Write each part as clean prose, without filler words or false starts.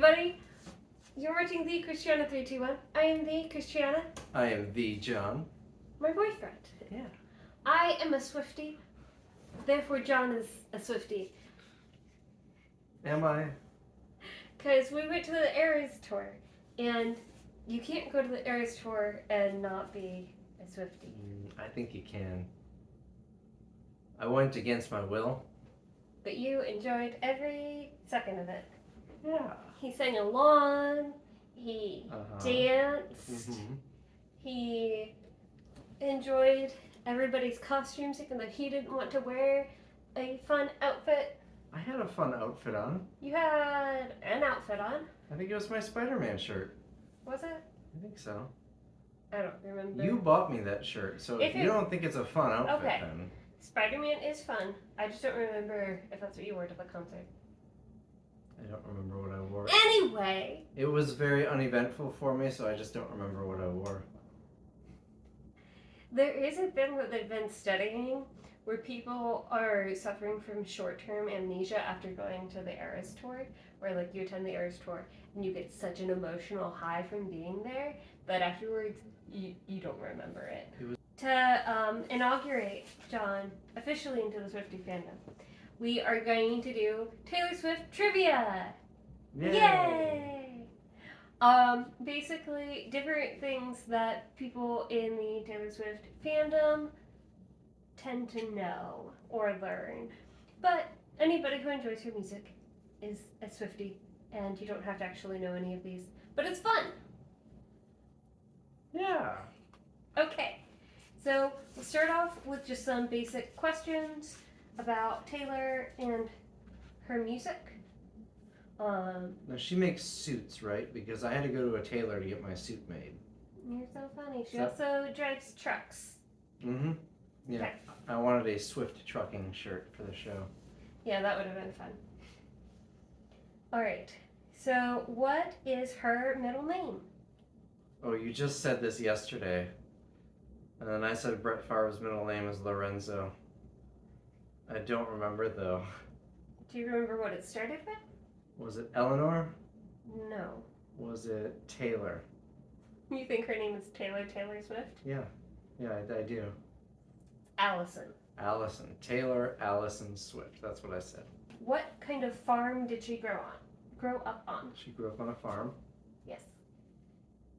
everybody. You're watching the Christiana 321. I am the Christiana. I am the John. My boyfriend. Yeah. I am a Swiftie. Therefore, John is a Swiftie. Am I? Because we went to the Eras tour, and you can't go to the Eras tour and not be a Swiftie. I think you can. I went against my will. But you enjoyed every second of it. Yeah. He sang along. He danced. Mm-hmm. He enjoyed everybody's costumes, even though he didn't want to wear a fun outfit. I had a fun outfit on. You had an outfit on. I think it was my Spider-Man shirt. Was it? I think so. I don't remember. You bought me that shirt, so if you don't think it's a fun outfit, okay. then... Spider-Man is fun. I just don't remember if that's what you wore to the concert. I don't remember what I wore. Anyway. It was very uneventful for me, so I just don't remember what I wore. There is a thing that they've been studying where people are suffering from short-term amnesia after going to the Eras tour, where like you attend the Eras tour and you get such an emotional high from being there that afterwards you don't remember it. To inaugurate John officially into the Swiftie fandom, we are going to do Taylor Swift trivia. Yay! Basically different things that people in the Taylor Swift fandom tend to know or learn. But anybody who enjoys her music is a Swiftie, and you don't have to actually know any of these. But it's fun! Yeah. Okay, so we'll start off with just some basic questions about Taylor and her music. Now she makes suits, right? Because I had to go to a tailor to get my suit made. You're so funny. She also drives trucks. Mm-hmm. Yeah. Okay. I wanted a Swift trucking shirt for the show. Yeah, that would have been fun. Alright, so what is her middle name? Oh, you just said this yesterday. And then I said Brett Favre's middle name is Lorenzo. I don't remember though. Do you remember what it started with? Was it Eleanor? No. Was it Taylor? You think her name is Taylor Swift? Yeah. Yeah, I do. Allison. Allison. Taylor Allison Swift. That's what I said. What kind of farm did she grow up on? She grew up on a farm. Yes.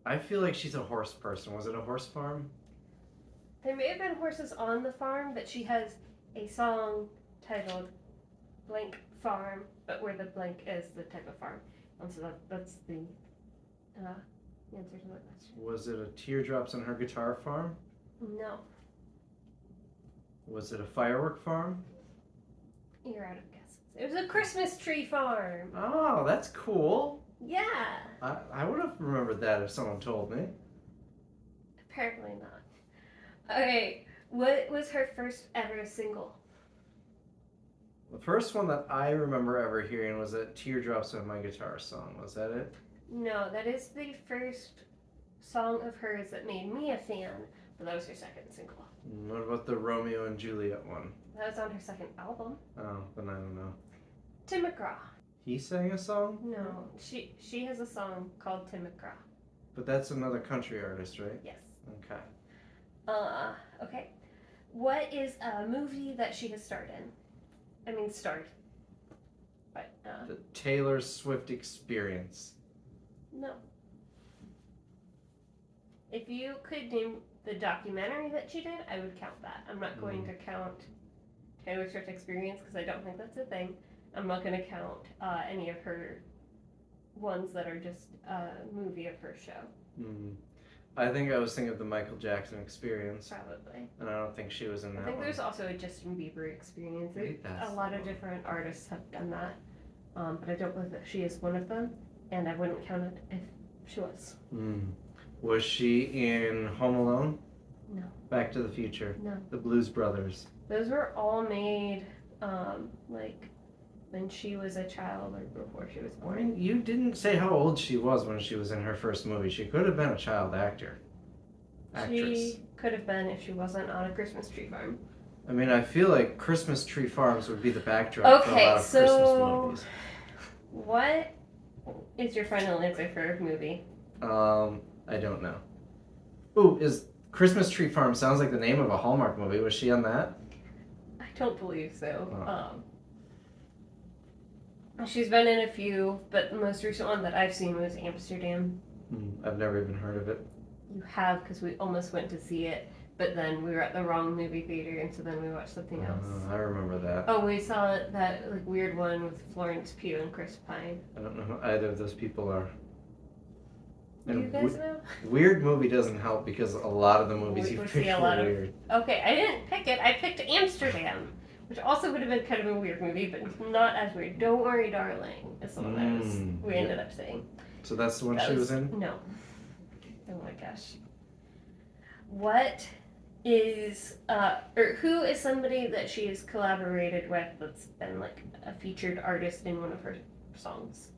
I feel like she's a horse person. Was it a horse farm? There may have been horses on the farm, but she has a song titled Blank Farm, but where the blank is the type of farm. And so that's the answer to that question. Was it a teardrops on her guitar farm? No. Was it a firework farm? You're out of guesses. It was a Christmas tree farm. Oh, that's cool. Yeah. I would have remembered that if someone told me. Apparently not. Okay, what was her first ever single? The first one that I remember ever hearing was that Teardrops on My Guitar song. Was that it? No, that is the first song of hers that made me a fan, but that was her second single. What about the Romeo and Juliet one? That was on her second album. Oh, then I don't know. Tim McGraw. He sang a song? No, she has a song called Tim McGraw. But that's another country artist, right? Yes. Okay. Okay. What is a movie that she has starred in? I mean, starred. But, The Taylor Swift Experience. No. If you could name the documentary that she did, I would count that. I'm not going to count Taylor Swift Experience because I don't think that's a thing. I'm not going to count any of her ones that are just a movie of her show. I think I was thinking of the Michael Jackson Experience. Probably. And I don't think she was in that I think one. there's also a Justin Bieber Experience. Maybe that's A lot the of one. different artists have done that. But I don't believe that she is one of them. And I wouldn't count it if she was. Was she in Home Alone? No. Back to the Future? No. The Blues Brothers? Those were all made like when she was a child or before she was I born. mean, you didn't say how old she was when she was in her first movie. She could have been a child actress. She could have been if she wasn't on a Christmas tree farm. I mean, I feel like Christmas tree farms would be the backdrop for a lot of Christmas movies. What is your final answer for movie? I don't know. Ooh, is Christmas Tree Farm sounds like the name of a Hallmark movie. Was she on that? I don't believe so. Oh. She's been in a few, but the most recent one that I've seen was Amsterdam. I've never even heard of it. You have, because we almost went to see it, but then we were at the wrong movie theater, and so then we watched something else. I remember that. Oh, we saw that like weird one with Florence Pugh and Chris Pine. I don't know who either of those people are. Do you guys know? Weird movie doesn't help because a lot of the movies you picked were weird. Okay, I didn't pick it. I picked Amsterdam, which also would have been kind of a weird movie, but not as weird. Don't Worry, Darling is the one we ended up seeing. So that's the one she was in? No. Oh my gosh. What is, or who is somebody that she has collaborated with that's been like a featured artist in one of her songs?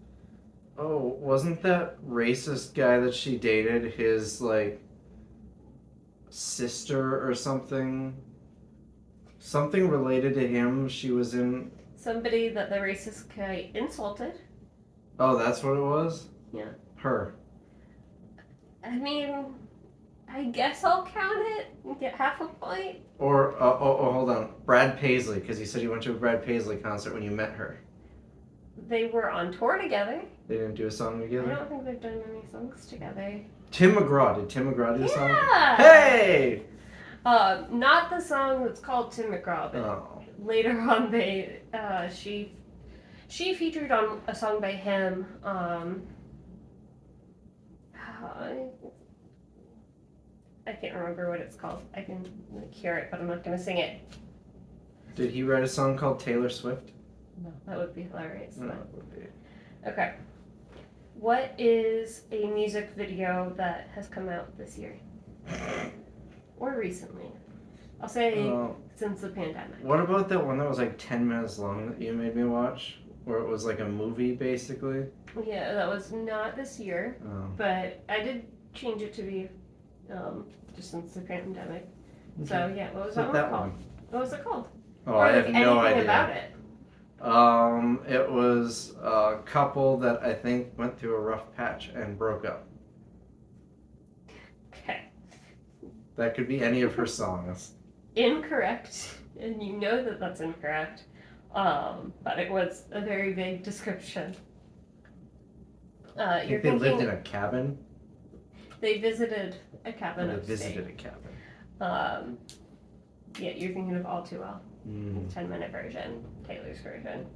Oh, wasn't that racist guy that she dated his, like, sister or something? Something related to him she was in? Somebody that the racist guy insulted. Oh, that's what it was? Yeah. Her. I mean, I guess I'll count it and get half a point. Or, hold on. Brad Paisley, because you said you went to a Brad Paisley concert when you met her. They were on tour together. They didn't do a song together? I don't think they've done any songs together. Tim McGraw. Did Tim McGraw do a song? Yeah! Hey! Not the song that's called Tim McGraw, but later on they, she featured on a song by him, I can't remember what it's called. I can hear it, but I'm not going to sing it. Did he write a song called Taylor Swift? No, that would be hilarious. No, it would be. Okay. What is a music video that has come out this year? Or recently? I'll say since the pandemic. What about that one that was like 10 minutes long that you made me watch? Where it was like a movie, basically? Yeah, that was not this year, but I did change it to be just since the pandemic. Okay. So, yeah, what was that one called? What was it called? Oh, or I have no idea. About it. It was a couple that I think went through a rough patch and broke up. Okay. That could be any of her songs. Incorrect, and you know that that's incorrect, but it was a very vague description. I think they lived in a cabin? They visited a cabin upstate. They visited a cabin. Yeah, you're thinking of All Too Well. 10-minute version, Taylor's version.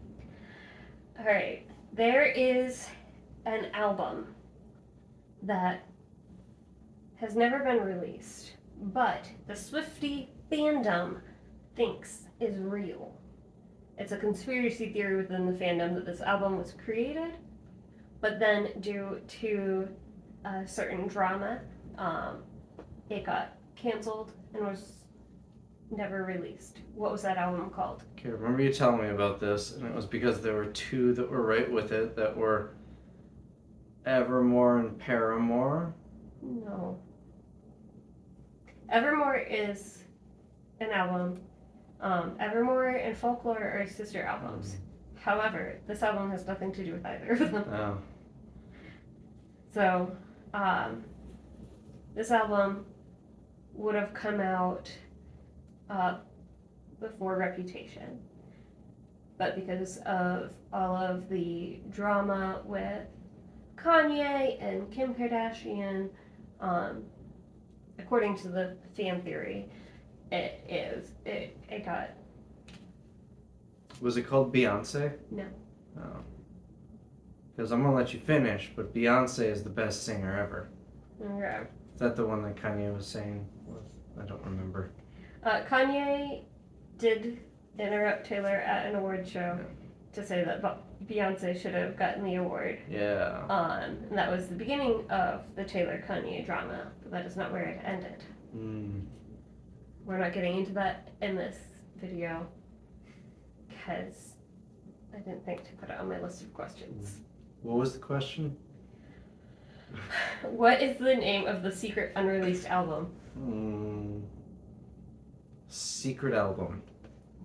Alright, there is an album that has never been released, but the Swiftie fandom thinks is real. It's a conspiracy theory within the fandom that this album was created, but then due to a certain drama, it got canceled and was never released. What was that album called? Okay, remember you telling me about this, and it was because there were two that were right with it that were Evermore and Paramore. No. Evermore is an album. Evermore and Folklore are sister albums. However, this album has nothing to do with either of them. Oh. So, this album would have come out before Reputation. But because of all of the drama with Kanye and Kim Kardashian, according to the fan theory, it got... Was it called Beyonce? No. Oh. Because I'm going to let you finish, but Beyonce is the best singer ever. Okay. Is that the one that Kanye was saying? I don't remember. Kanye did interrupt Taylor at an award show to say that Beyonce should have gotten the award. Yeah. And that was the beginning of the Taylor-Kanye drama, but that is not where it ended. We're not getting into that in this video because I didn't think to put it on my list of questions. What was the question? What is the name of the secret unreleased album? Secret album.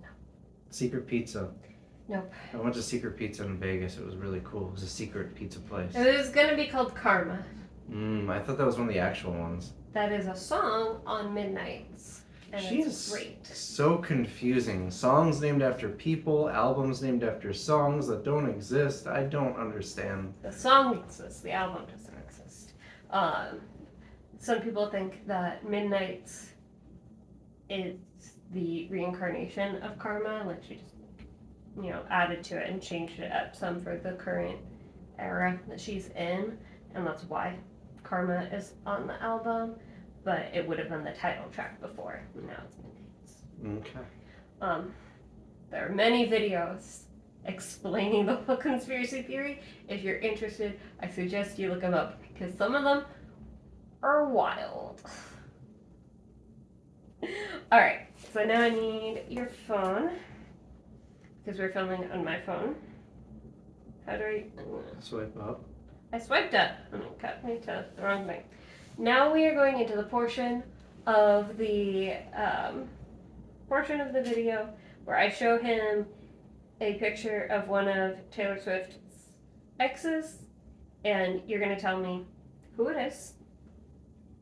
No. Secret Pizza. Nope. I went to Secret Pizza in Vegas. It was really cool. It was a secret pizza place. It was gonna be called Karma. I thought that was one of the actual ones. That is a song on Midnights. And She's it's great. so confusing. Songs named after people, albums named after songs that don't exist. I don't understand. The song exists, the album doesn't exist. Some people think that Midnights is the reincarnation of Karma, like she just, added to it and changed it up some for the current era that she's in, and that's why Karma is on the album, but it would have been the title track before. Now it's Midnights. Okay. There are many videos explaining the whole conspiracy theory. If you're interested, I suggest you look them up because some of them are wild. Alright, so now I need your phone because we're filming on my phone. How do I... Swipe up. I swiped up and it cut me to the wrong thing. Now we are going into the portion of the video where I show him a picture of one of Taylor Swift's exes, and you're gonna tell me who it is.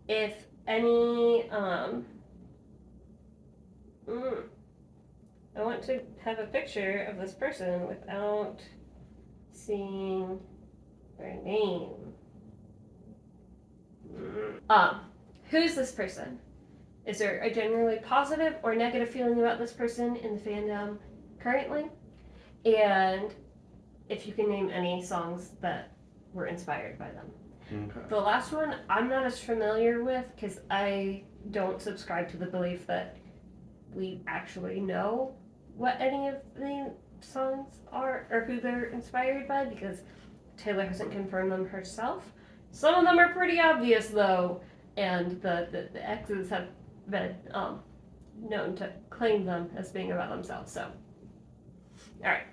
If any, I want to have a picture of this person without seeing their name. Who's this person? Is there a generally positive or negative feeling about this person in the fandom currently? And if you can name any songs that were inspired by them. Okay. The last one I'm not as familiar with because I don't subscribe to the belief that we actually know what any of the songs are or who they're inspired by because Taylor hasn't confirmed them herself. Some of them are pretty obvious though, and the exes have been known to claim them as being about themselves. So, alright,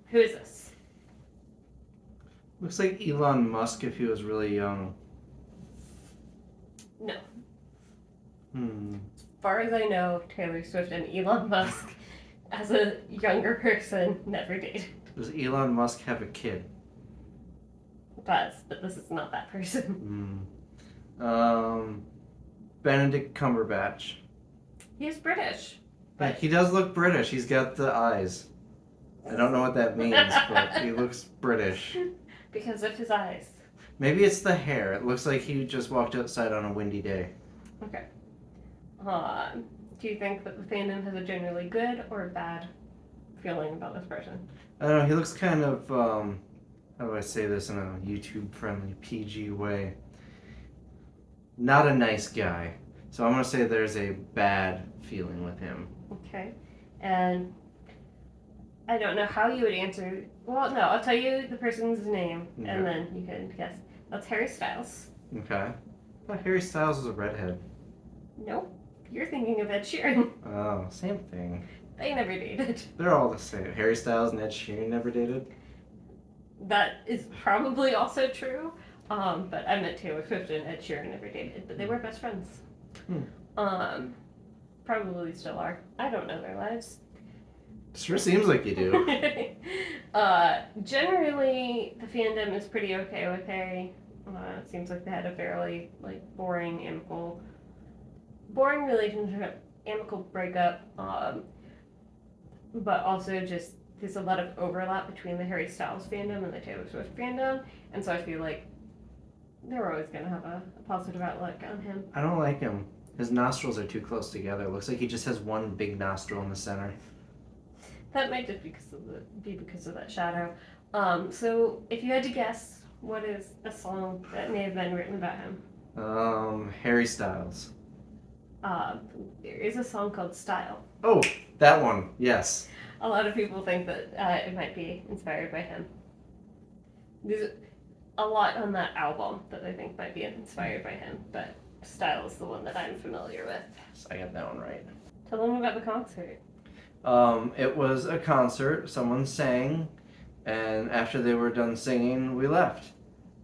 who is this? Looks like Elon Musk if he was really young. No. As far as I know, Taylor Swift and Elon Musk, as a younger person, never dated. Does Elon Musk have a kid? Does, but this is not that person. Benedict Cumberbatch. He's British. Yeah, he does look British. He's got the eyes. I don't know what that means, but he looks British. Because of his eyes. Maybe it's the hair. It looks like he just walked outside on a windy day. Okay. Do you think that the fandom has a generally good or bad feeling about this person? I don't know. He looks kind of, how do I say this in a YouTube-friendly, PG way? Not a nice guy. So I'm going to say there's a bad feeling with him. Okay. And I don't know how you would answer. Well, no, I'll tell you the person's name, Okay. and then you can guess. That's Harry Styles. Okay. But Harry Styles is a redhead. Nope. You're thinking of Ed Sheeran. Oh, same thing. They never dated. They're all the same. Harry Styles and Ed Sheeran never dated? That is probably also true. But I meant Taylor Swift and Ed Sheeran never dated, but they were best friends. Probably still are. I don't know their lives. Sure seems like you do. Generally, the fandom is pretty okay with Harry. It seems like they had a fairly boring relationship, amicable breakup. But also just there's a lot of overlap between the Harry Styles fandom and the Taylor Swift fandom, and so I feel like they're always gonna have a positive outlook on him. I don't like him. His nostrils are too close together. It looks like he just has one big nostril in the center. That might just be because of that shadow. So if you had to guess, what is a song that may have been written about him? Harry Styles. There is a song called Style. Oh, that one. Yes. A lot of people think that it might be inspired by him. There's a lot on that album that I think might be inspired by him, but Style is the one that I'm familiar with. So I got that one right. Tell them about the concert. It was a concert. Someone sang, and after they were done singing, we left.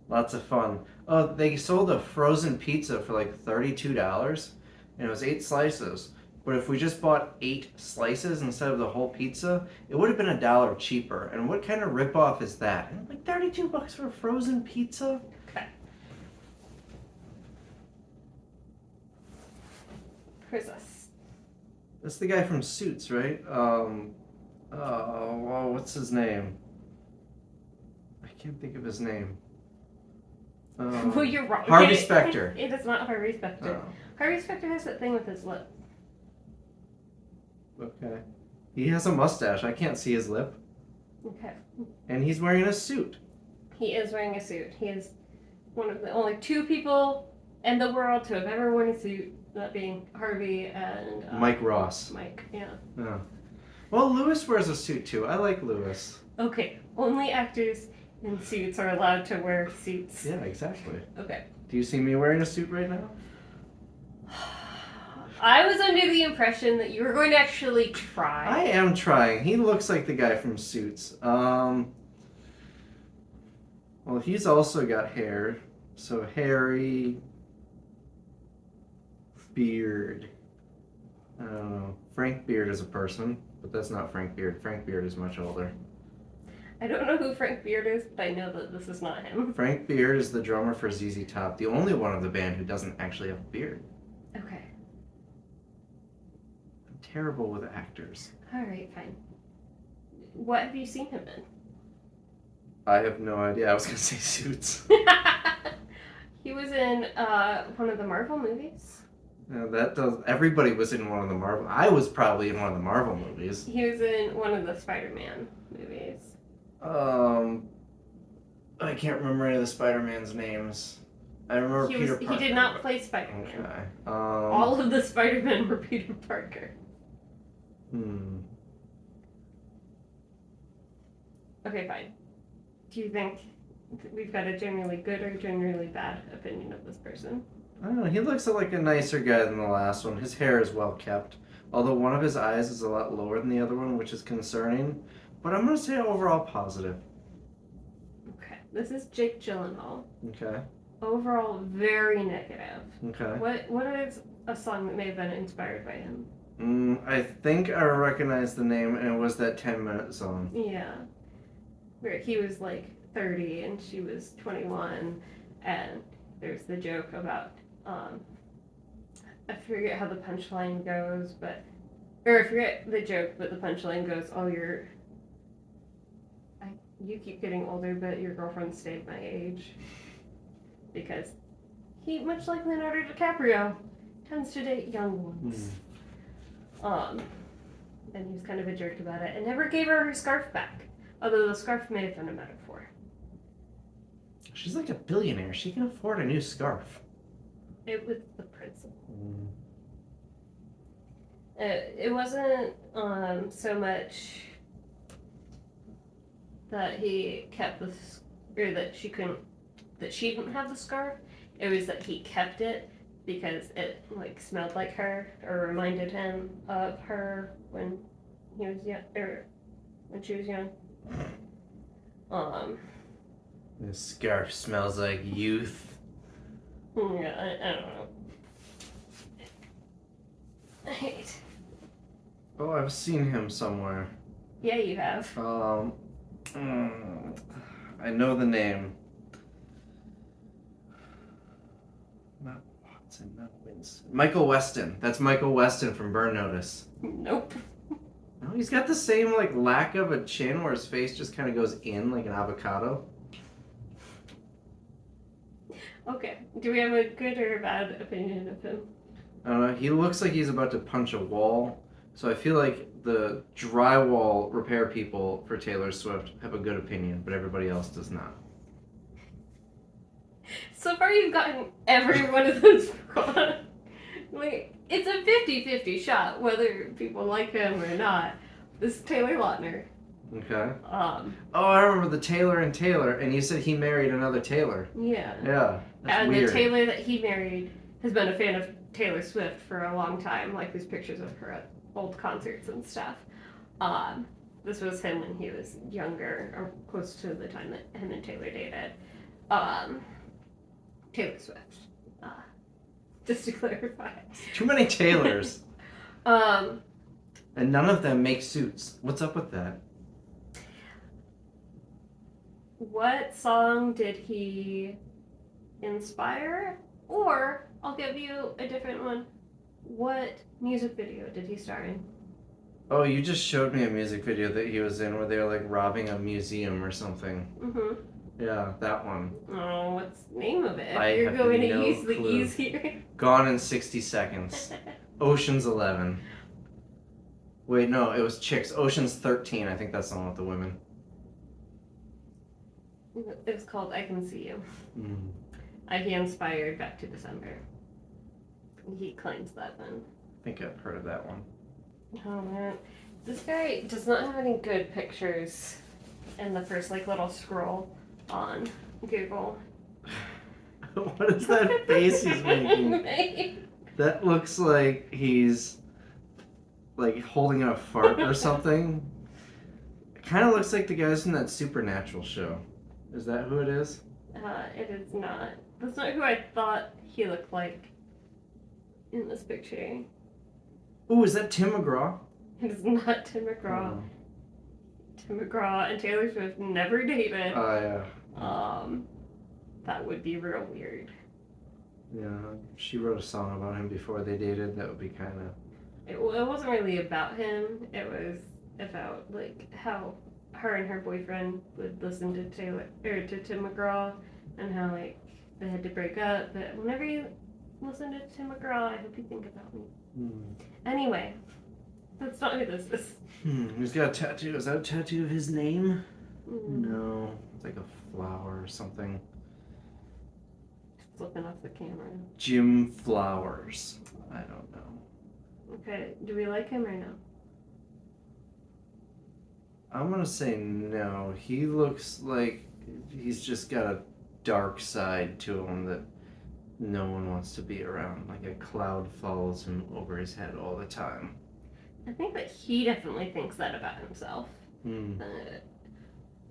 Lots of fun. Oh, they sold a frozen pizza for like $32, and it was 8 slices. But if we just bought 8 slices instead of the whole pizza, it would have been $1 cheaper. And what kind of ripoff is that? And like $32 for a frozen pizza? Okay. Who's this? That's the guy from Suits, right? Well, what's his name? I can't think of his name. Well, you're wrong. Harvey Specter. It is not Harvey Specter. Oh, Harvey Specter has that thing with his lip. okay. He has a mustache. I can't see his lip. Okay. And he's wearing a suit. He is wearing a suit. He is one of the only 2 people in the world to have ever worn a suit, that being Harvey and Mike Ross. Mike, yeah. Oh. Well, Lewis wears a suit too. I like Lewis. Okay, only actors in suits are allowed to wear suits. Yeah, exactly. Okay. Do you see me wearing a suit right now? I was under the impression that you were going to actually try. I am trying. He looks like the guy from Suits. Well, he's also got hair. So hairy beard. I don't know. Frank Beard is a person, but that's not Frank Beard. Frank Beard is much older. I don't know who Frank Beard is, but I know that this is not him. Frank Beard is the drummer for ZZ Top, the only one of the band who doesn't actually have a beard. Okay. I'm terrible with actors. Alright, fine. What have you seen him in? I have no idea. I was gonna say Suits. He was in one of the Marvel movies. That does. Everybody was in one of the Marvel. I was probably in one of the Marvel movies. He was in one of the Spider-Man movies. I can't remember any of the Spider-Man's names. I remember Peter Parker. He did not play Spider-Man. Okay. All of the Spider-Men were Peter Parker. Okay, fine. Do you think we've got a generally good or generally bad opinion of this person? I don't know. He looks like a nicer guy than the last one. His hair is well kept. Although one of his eyes is a lot lower than the other one, which is concerning. But I'm going to say overall positive. Okay. This is Jake Gyllenhaal. Okay. Overall, very negative. Okay. What is a song that may have been inspired by him? I think I recognize the name, and it was that 10-minute song. Yeah. Where he was like 30 and she was 21, and there's the joke about, I forget how the punchline goes, I forget the joke, but the punchline goes, oh, you keep getting older, but your girlfriend stayed my age. Because he, much like Leonardo DiCaprio, tends to date young ones. And he was kind of a jerk about it and never gave her her scarf back. Although the scarf may have been a metaphor. She's like a billionaire. She can afford a new scarf. It was the principle. It wasn't so much that he kept or that she didn't have the scarf. It was that he kept it because it like smelled like her or reminded him of her when he was young, or when she was young. This scarf smells like youth. Yeah, I don't know. I hate. Oh, I've seen him somewhere. Yeah, you have. I know the name. Not Watson, not Winston. Michael Weston. That's Michael Weston from Burn Notice. Nope. No, he's got the same like lack of a chin where his face just kind of goes in like an avocado. Okay. Do we have a good or bad opinion of him? I don't know. He looks like he's about to punch a wall. So I feel like the drywall repair people for Taylor Swift have a good opinion, but everybody else does not. So far you've gotten every one of those wrong. Like, it's a 50-50 shot whether people like him or not. This is Taylor Lautner. Okay. Oh, I remember the Taylor and Taylor, and you said he married another Taylor. Yeah. Yeah. That's and weird. the Taylor that he married has been a fan of Taylor Swift for a long time. Like, there's pictures of her at old concerts and stuff. This was him when he was younger, or close to the time that him and Taylor dated. Taylor Swift. Just to clarify. Too many Taylors. And none of them make suits. What's up with that? What song did he inspire? Or, I'll give you a different one. What music video did he star in? Oh, you just showed me a music video that he was in where they were like robbing a museum or something. Mm-hmm. Yeah, that one. Oh, what's the name of it? I You're have going to no use the clue. ease here. Gone in 60 Seconds. Ocean's 11. Wait, no, it was Chicks. Ocean's 13. I think that's the one with the women. It was called I Can See You. Mm. He inspired Back to December. He claims that one. I think I've heard of that one. Oh man, this guy does not have any good pictures in the first like little scroll on Google. What is that face he's making? That looks like he's like holding a fart or something. It kind of looks like the guys from that Supernatural show. Is that who it is? It is not. That's not who I thought he looked like in this picture. Oh, is that Tim McGraw? It is not Tim McGraw. Oh. Tim McGraw and Taylor Swift never dated. Yeah. That would be real weird. Yeah, she wrote a song about him before they dated. That would be kind of... It wasn't really about him. It was about like how her and her boyfriend would listen to Tim McGraw, and how like they had to break up. But whenever you listen to Tim McGraw, I hope you think about me. Anyway, that's not who this is. He's got a tattoo. Is that a tattoo of his name? Mm. No, it's like a flower or something. Flipping off the camera. Jim Flowers. I don't know. Okay, do we like him or no? I'm gonna say no. He looks like he's just got a dark side to him that no one wants to be around. Like a cloud follows him over his head all the time. I think that he definitely thinks that about himself.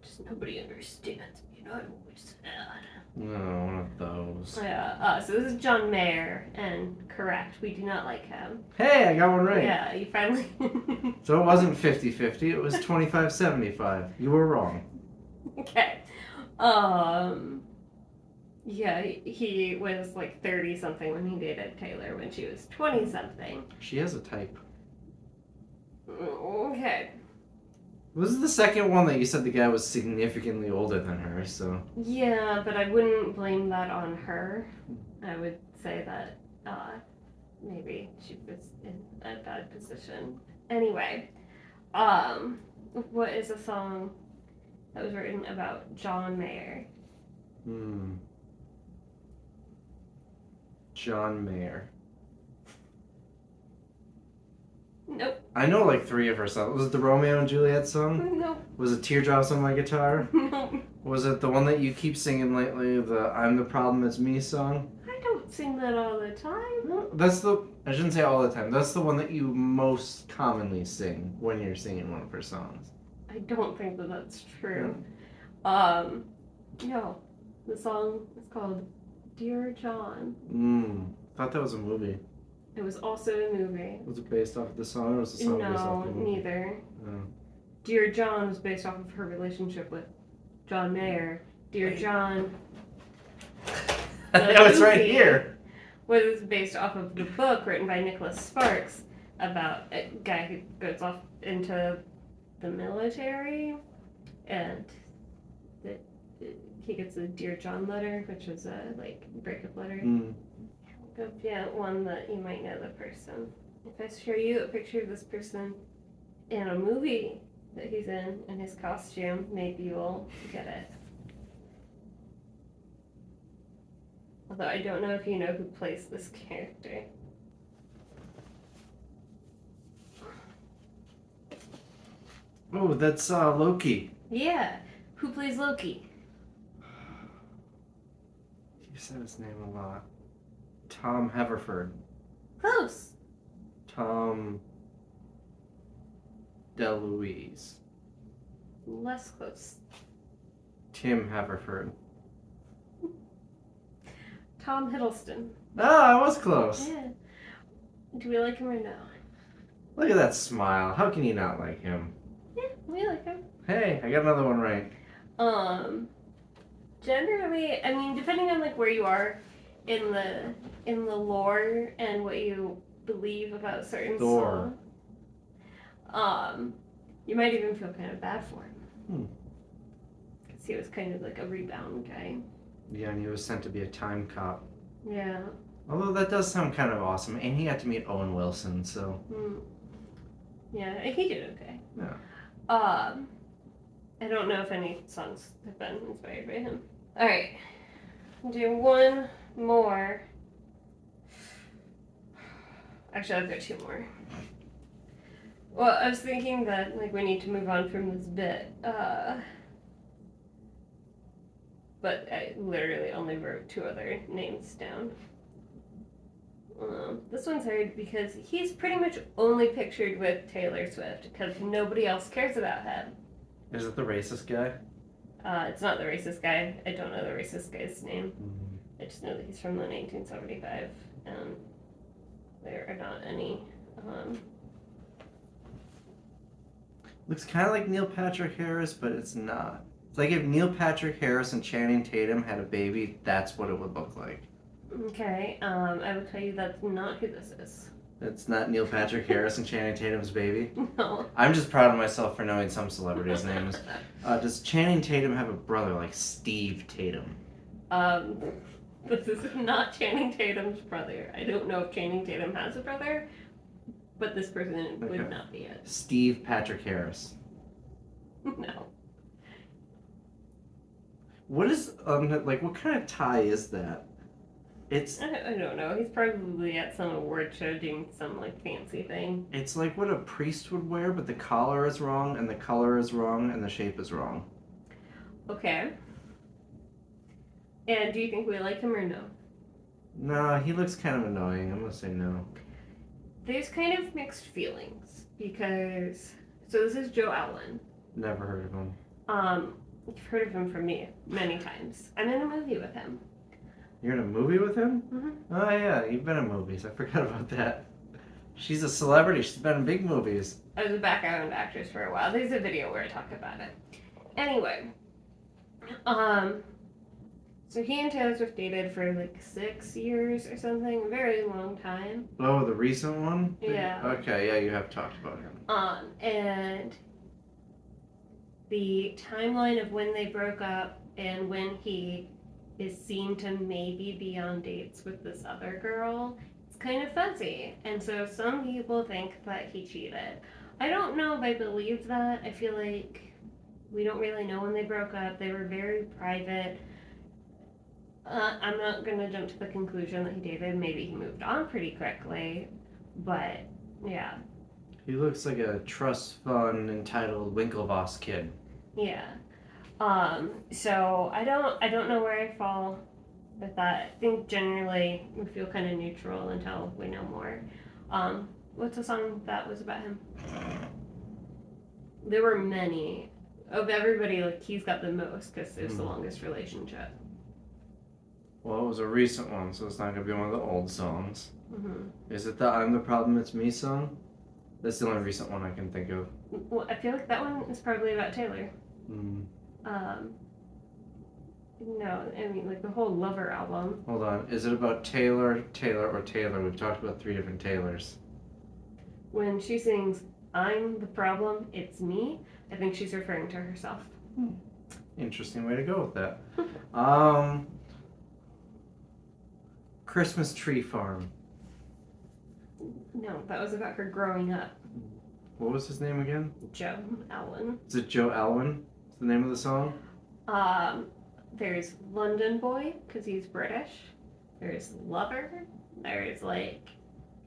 Just nobody understands me, and I'm always sad. No, one of those. Yeah, so this is John Mayer, and correct, we do not like him. Hey, I got one right. Yeah, you finally... So it wasn't 50-50, it was 25-75. You were wrong. Okay. Yeah, he was like 30-something when he dated Taylor when she was 20-something. She has a type. Okay. This is the second one that you said the guy was significantly older than her, so... Yeah, but I wouldn't blame that on her. I would say that maybe she was in a bad position. Anyway, what is a song that was written about John Mayer? John Mayer. Nope. I know like 3 of her songs. Was it the Romeo and Juliet song? No. Was it Teardrops on My Guitar? No. Was it the one that you keep singing lately, the I'm the Problem It's Me song? I don't sing that all the time. No, that's the... I shouldn't say all the time. That's the one that you most commonly sing when you're singing one of her songs. I don't think that that's true. No. The song is called Dear John. Thought that was a movie. It was also a movie. Was it based off of the song, or was the song based off No, the movie? neither. Oh. Dear John was based off of her relationship with John Mayer. Dear John... It's right here. Was based off of the book written by Nicholas Sparks about a guy who goes off into the military, and he gets a Dear John letter, which is a like breakup letter. Yeah, one that you might know the person. If I show you a picture of this person in a movie that he's in his costume, maybe you'll get it. Although I don't know if you know who plays this character. Oh, that's Loki. Yeah, who plays Loki? You said his name a lot. Tom Haverford. Close. Tom DeLuise. Less close. Tim Haverford. Tom Hiddleston. Ah, I was close. Yeah. Do we like him or no? Look at that smile. How can you not like him? Yeah, we like him. Hey, I got another one right. Generally, I mean, depending on like where you are in the lore and what you believe about certain Thor. songs, you might even feel kind of bad for him. Hmm. Because he was kind of like a rebound guy. Yeah, and he was sent to be a time cop. Yeah. Although that does sound kind of awesome, and he got to meet Owen Wilson, so. Yeah, he did okay. Yeah. I don't know if any songs have been inspired by him. Alright. Do one more. Actually, I've got two more. Well, I was thinking that like we need to move on from this bit. But I literally only wrote two other names down. This one's hard because he's pretty much only pictured with Taylor Swift because nobody else cares about him. Is it the racist guy? It's not the racist guy. I don't know the racist guy's name. I just know that he's from the 1975, and there are not any. Looks kind of like Neil Patrick Harris, but it's not. It's like if Neil Patrick Harris and Channing Tatum had a baby, that's what it would look like. Okay, I will tell you that's not who this is. It's not Neil Patrick Harris and Channing Tatum's baby? No. I'm just proud of myself for knowing some celebrities' names. Does Channing Tatum have a brother like Steve Tatum? This is not Channing Tatum's brother. I don't know if Channing Tatum has a brother, but this person would not be it. Steve Patrick Harris. No. What is, what kind of tie is that? It's... I don't know. He's probably at some award show doing some, like, fancy thing. It's like what a priest would wear, but the collar is wrong, and the color is wrong, and the shape is wrong. Okay. And do you think we like him or no? No, he looks kind of annoying. I'm gonna say no. There's kind of mixed feelings, because... So this is Joe Allen. Never heard of him. You've heard of him from me many times. I'm in a movie with him. You're in a movie with him? Mm-hmm. Oh yeah, you've been in movies. I forgot about that. She's a celebrity. She's been in big movies. I was a background actress for a while. There's a video where I talk about it. Anyway, so he and Taylor Swift dated for like 6 years or something, a very long time. Oh, the recent one? Yeah. Okay, yeah, you have talked about him. And the timeline of when they broke up and when he is seen to maybe be on dates with this other girl, it's kind of fuzzy. And so some people think that he cheated. I don't know if I believe that. I feel like we don't really know when they broke up. They were very private. I'm not going to jump to the conclusion that he dated. Maybe he moved on pretty quickly. But, yeah. He looks like a trust fund entitled Winklevoss kid. Yeah. So I don't know where I fall with that. I think generally we feel kind of neutral until we know more. What's the song that was about him? There were many. Of everybody, like, he's got the most because it's the longest relationship. Well, it was a recent one, so it's not going to be one of the old songs. Mm-hmm. Is it the I'm the Problem It's Me song? That's the only recent one I can think of. Well, I feel like that one is probably about Taylor. No, I mean, like, the whole Lover album. Hold on. Is it about Taylor, or Taylor? We've talked about 3 different Taylors. When she sings, I'm the problem, it's me, I think she's referring to herself. Interesting way to go with that. Christmas Tree Farm. No, that was about her growing up. What was his name again? Joe Allen. Is it Joe Alwyn? Is the name of the song? There's London Boy, because he's British. There's Lover. There's, like...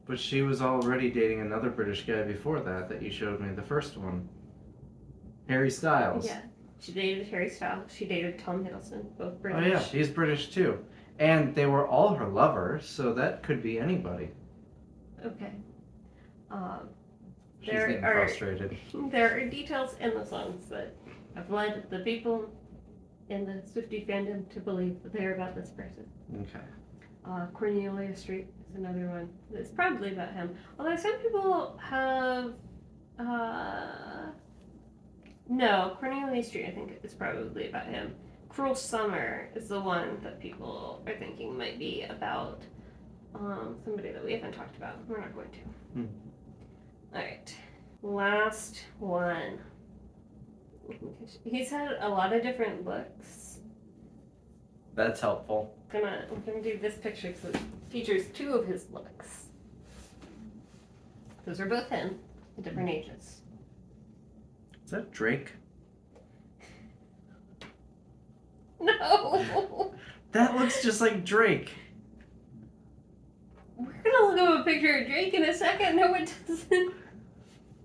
But she was already dating another British guy before that you showed me, the first one. Harry Styles. Yeah. She dated Harry Styles. She dated Tom Hiddleston, both British. Oh yeah, he's British too. And they were all her lovers, so that could be anybody. Okay. She's getting frustrated. There are details in the songs that have led the people in the Swiftie fandom to believe that they're about this person. Okay. Cornelia Street is another one. It's probably about him. Although some people have, no, Cornelia Street I think is probably about him. Cruel Summer is the one that people are thinking might be about somebody that we haven't talked about. We're not going to. Alright. Last one. He's had a lot of different looks. That's helpful. I'm gonna do this picture because it features 2 of his looks. Those are both him at different ages. Is that Drake? No! That looks just like Drake. We're gonna look up a picture of Drake in a second. No, it doesn't.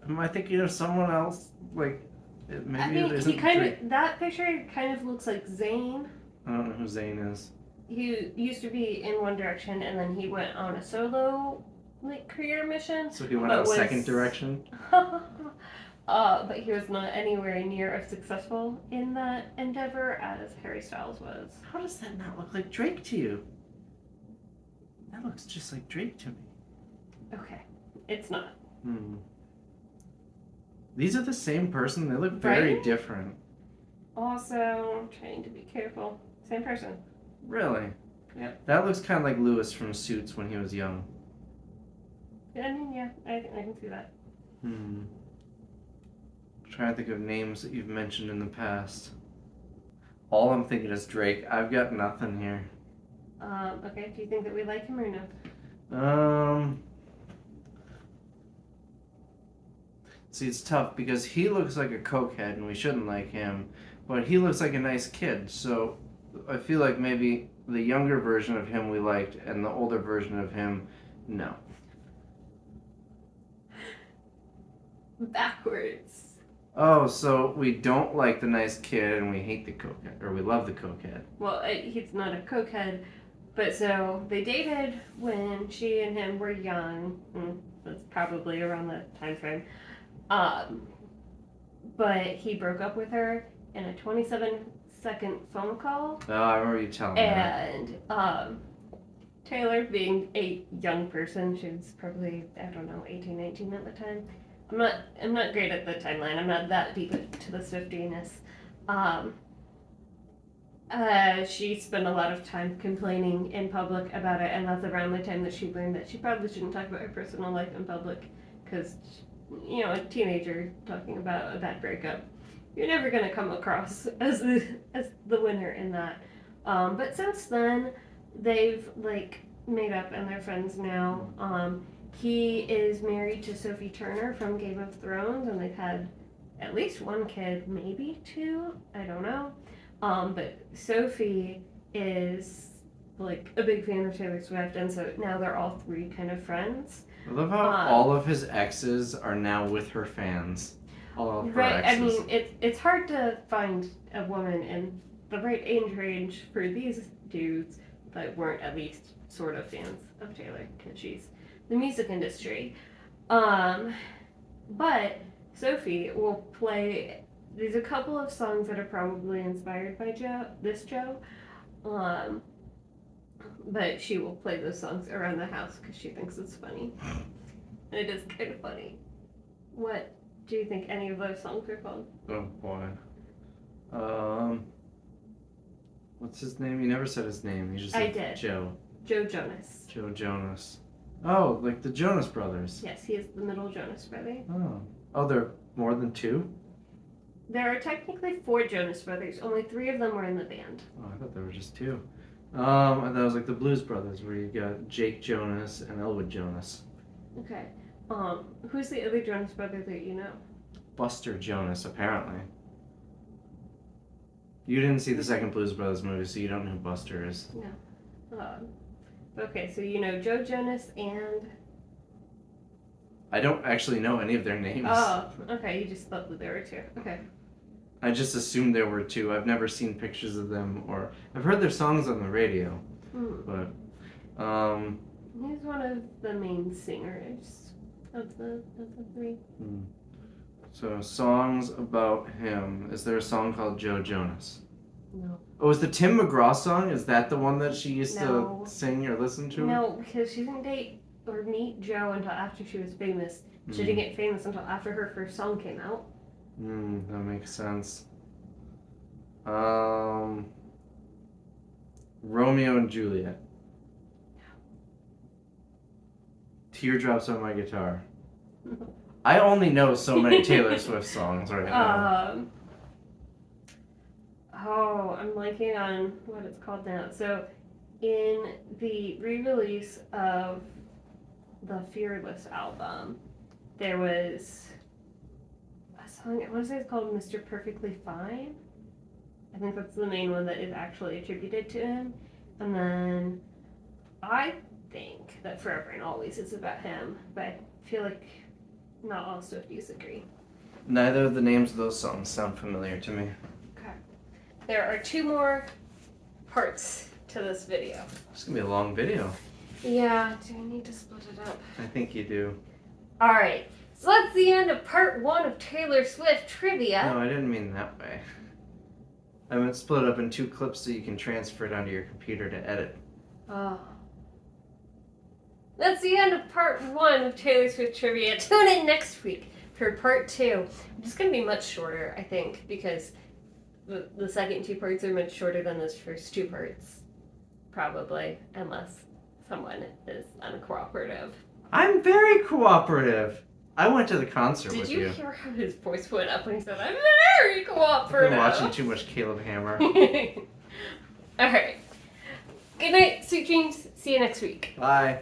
Am I thinking of someone else? Like, maybe I mean, it isn't Drake. that picture kind of looks like Zayn. I don't know who Zayn is. He used to be in One Direction, and then he went on a solo career mission. So he went on a second direction? But he was not anywhere near as successful in that endeavor as Harry Styles was. How does that not look like Drake to you? That looks just like Drake to me. Okay, it's not. These are the same person. They look very Right? different. Also, trying to be careful. Same person. Really? Yep. That looks kind of like Lewis from Suits when he was young. I mean, yeah, I can see that. I'm trying to think of names that you've mentioned in the past. All I'm thinking is Drake. I've got nothing here. Okay, do you think that we like him or no? See, it's tough because he looks like a cokehead and we shouldn't like him, but he looks like a nice kid, so I feel like maybe the younger version of him we liked and the older version of him, no. Backwards. Oh, so we don't like the nice kid and we hate the cokehead, or we love the cokehead. Well, he's not a cokehead, but so they dated when she and him were young. That's probably around the time frame. But he broke up with her in a 27-second phone call. Oh, I remember you telling me that. And Taylor, being a young person, she was probably, I don't know, 18, 19 at the time. I'm not great at the timeline. I'm not that deep into the Swiftiness. She spent a lot of time complaining in public about it, and that's around the time that she learned that she probably shouldn't talk about her personal life in public, because, you know, a teenager talking about a bad breakup, you're never gonna come across as the winner in that. But since then, they've made up and they're friends now. He is married to Sophie Turner from Game of Thrones, and they've had at least one kid, maybe 2, I don't know. But Sophie is a big fan of Taylor Swift, and so now they're all 3 kind of friends. I love how all of his exes are now with her fans. All of her exes. I mean, it's hard to find a woman in the right age range for these dudes that weren't at least sort of fans of Taylor, because she's the music industry. But Sophie will play. There's a couple of songs that are probably inspired by Joe. But she will play those songs around the house because she thinks it's funny. And it is kind of funny. What do you think any of those songs are called? Oh boy. What's his name? You never said his name. You just said did. Joe. Joe Jonas. Joe Jonas. Oh, like the Jonas Brothers. Yes, he is the middle Jonas brother. Oh, there are more than 2? There are technically 4 Jonas Brothers. Only 3 of them were in the band. Oh, I thought there were just 2. I thought it was like the Blues Brothers, where you got Jake Jonas and Elwood Jonas. Okay. Who's the other Jonas brother that you know? Buster Jonas, apparently. You didn't see the second Blues Brothers movie, so you don't know who Buster is. No. Okay, so you know Joe Jonas and... I don't actually know any of their names. Oh, okay, you just thought that there were 2. Okay. I just assumed there were 2. I've never seen pictures of them, or I've heard their songs on the radio. But he's one of the main singers of the 3. So songs about him. Is there a song called Joe Jonas? No. Oh, is the Tim McGraw song? Is that the one that she used No. to sing or listen to? No, because she didn't date or meet Joe until after she was famous. She didn't get famous until after her first song came out. That makes sense. Romeo and Juliet. Teardrops on My Guitar. I only know so many Taylor Swift songs right now. I'm blanking on what it's called now. So, in the re-release of the Fearless album, there was a song, I want to say it's called Mr. Perfectly Fine. I think that's the main one that is actually attributed to him. And then I think that Forever and Always is about him, but I feel like not all Swifties agree. Neither of the names of those songs sound familiar to me. Okay. There are 2 more parts to this video. It's gonna be a long video. Yeah, do I need to split it up? I think you do. Alright, so that's the end of part 1 of Taylor Swift trivia. No, I didn't mean that way. I meant split it up in 2 clips so you can transfer it onto your computer to edit. Oh. That's the end of part 1 of Taylor Swift trivia. Tune in next week for part 2. It's going to be much shorter, I think, because the second 2 parts are much shorter than those first 2 parts. Probably, unless someone is uncooperative. I'm very cooperative. I went to the concert with you. Did you hear how his voice went up when he said, I'm very I've cooperative? been watching too much Caleb Hammer. Alright. Good night, sweet dreams. See you next week. Bye.